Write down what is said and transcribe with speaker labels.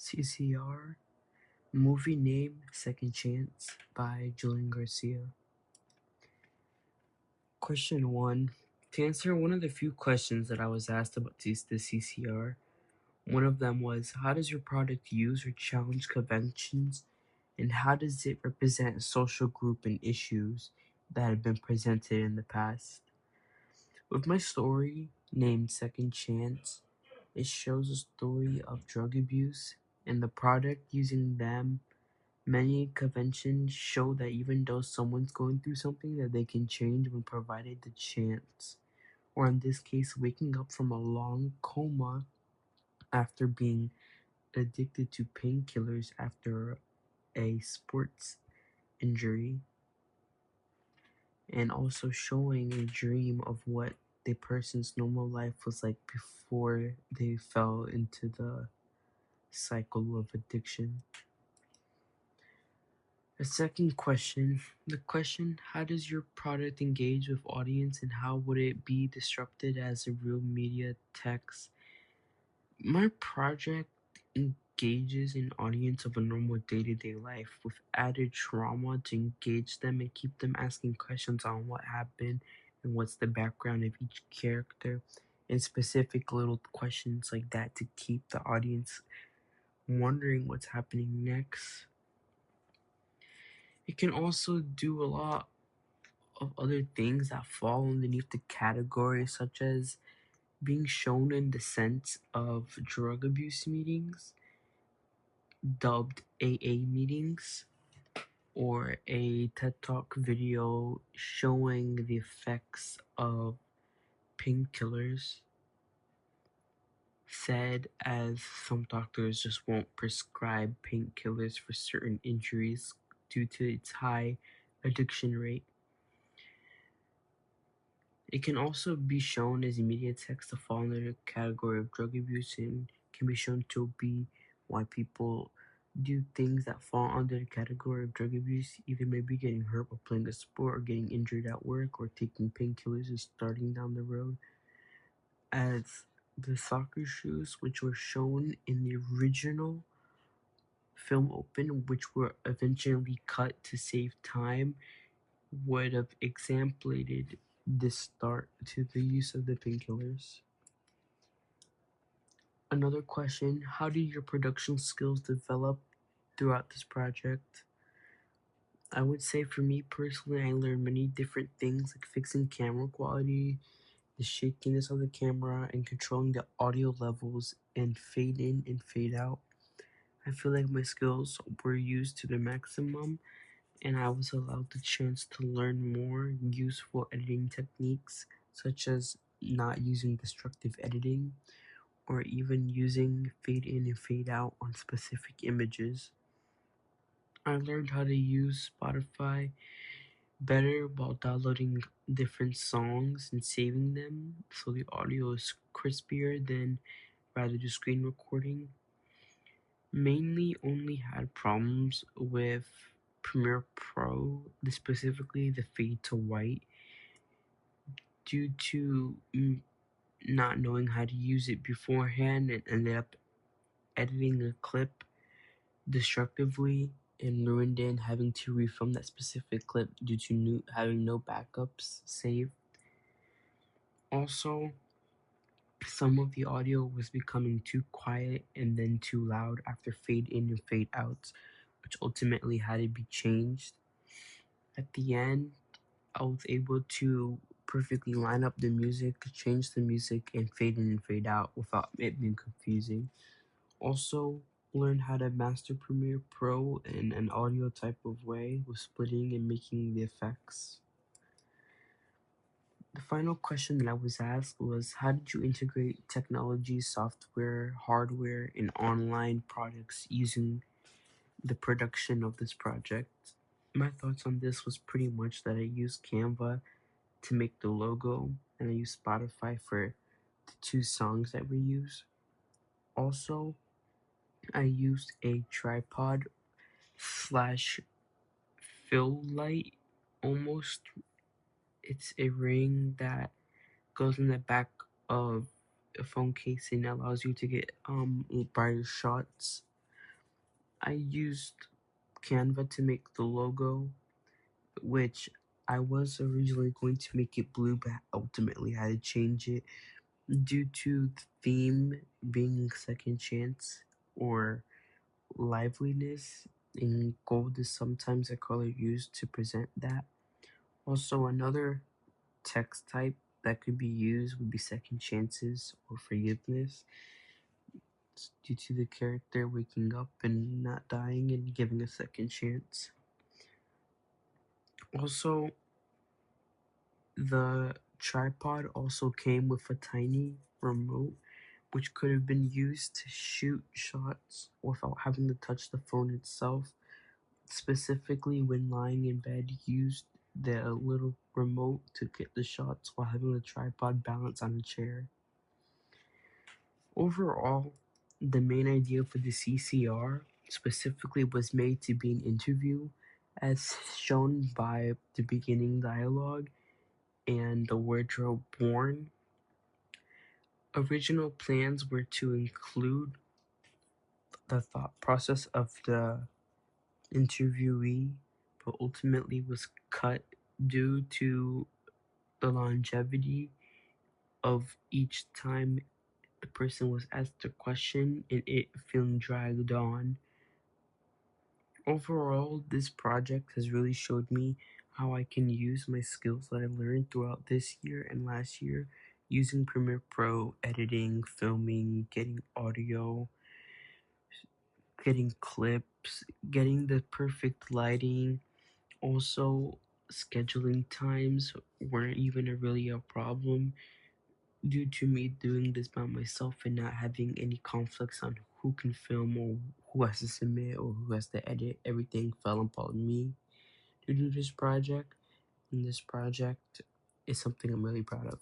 Speaker 1: CCR. Movie name Second Chance by Julian Garcia. Question 1. To answer one of the few questions that I was asked about the CCR, one of them was, how does your product use or challenge conventions, and how does it represent a social group and issues that have been presented in the past? With my story named Second Chance, it shows a story of drug abuse and the product using them. Many conventions show that even though someone's going through something, that they can change when provided the chance. Or in this case, waking up from a long coma after being addicted to painkillers after a sports injury, and also showing a dream of what the person's normal life was like before they fell into the cycle of addiction. The second question, the question, how does your product engage with audience and how would it be disrupted as a real media text? My project engages an audience of a normal day-to-day life with added trauma to engage them and keep them asking questions on what happened and what's the background of each character, and specific little questions like that to keep the audience wondering what's happening next. It can also do a lot of other things that fall underneath the category, such as being shown in the sense of drug abuse meetings, dubbed AA meetings, or a TED Talk video showing the effects of painkillers, said as some doctors just won't prescribe painkillers for certain injuries due to its high addiction rate. It can also be shown as immediate text to fall under the category of drug abuse and can be shown to be why people do things that fall under the category of drug abuse, either maybe getting hurt while playing a sport or getting injured at work or taking painkillers and starting down the road. As the soccer shoes, which were shown in the original film open, which were eventually cut to save time, would have exemplated the start to the use of the painkillers. Another question, how did your production skills develop throughout this project? I would say for me personally, I learned many different things like fixing camera quality, the shakiness of the camera, and controlling the audio levels and fade in and fade out. I feel like my skills were used to the maximum, and I was allowed the chance to learn more useful editing techniques, such as not using destructive editing or even using fade in and fade out on specific images. I learned how to use Spotify better while downloading different songs and saving them so the audio is crispier than rather just screen recording. Mainly only had problems with Premiere Pro, specifically the fade to white, due to not knowing how to use it beforehand and ended up editing a clip destructively and ruined it and having to refilm that specific clip due to having no backups saved. Also, some of the audio was becoming too quiet and then too loud after fade in and fade outs, which ultimately had to be changed. At the end, I was able to perfectly line up the music, change the music, and fade in and fade out without it being confusing. Also, learned how to master Premiere Pro in an audio type of way with splitting and making the effects. The final question that I was asked was, how did you integrate technology, software, hardware, and online products using the production of this project? My thoughts on this was pretty much that I used Canva to make the logo, and I used Spotify for the two songs that we use. Also, I used a tripod slash fill light almost. It's a ring that goes in the back of a phone case and allows you to get brighter shots. I used Canva to make the logo, which I was originally going to make it blue, but ultimately had to change it due to the theme being second chance or liveliness, and gold is sometimes a color used to present that. Also, another text type that could be used would be second chances or forgiveness. It's due to the character waking up and not dying and giving a second chance. Also, the tripod also came with a tiny remote which could have been used to shoot shots without having to touch the phone itself. Specifically, when lying in bed, used the little remote to get the shots while having the tripod balance on a chair. Overall, the main idea for the CCR specifically was made to be an interview, as shown by the beginning dialogue and the wardrobe worn. Original plans were to include the thought process of the interviewee, but ultimately was cut due to the longevity of each time the person was asked a question and it feeling dragged on. Overall, this project has really showed me how I can use my skills that I learned throughout this year and last year using Premiere Pro, editing, filming, getting audio, getting clips, getting the perfect lighting. Also, scheduling times weren't even really a problem due to me doing this by myself and not having any conflicts on who can film or who has to submit or who has to edit. Everything fell upon me to do this project, and this project is something I'm really proud of.